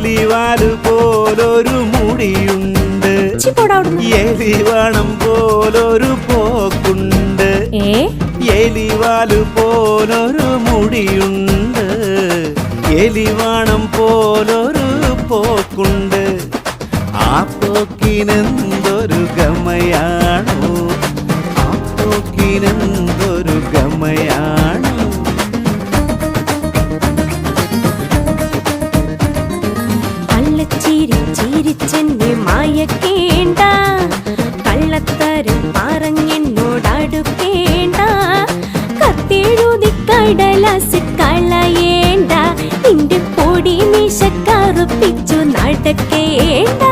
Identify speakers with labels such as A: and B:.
A: എലിവാല് പോലൊരു മുടിയുണ്ട്, എലിവാണം പോലൊരു പോക്കുണ്ട്. എലിവാല് പോലൊരു മുടിയുണ്ട്, എലിവാണം പോലൊരു പോക്കുണ്ട്. ആ പോക്കിനെന്തൊരു ഗമയാണോ, ആ പോക്കിനെന്തൊരു ഗമയാണോ.
B: ചിരിച്ചെന്നെ മയക്കേണ്ട, കള്ളത്തരം പറഞ്ഞെന്നോടടുക്കേണ്ട, കത്തെഴുതി കടലാസ് കളയേണ്ട, നിന്റെ പൊടി മീശ കറുപ്പിച്ചു നടക്കേണ്ട.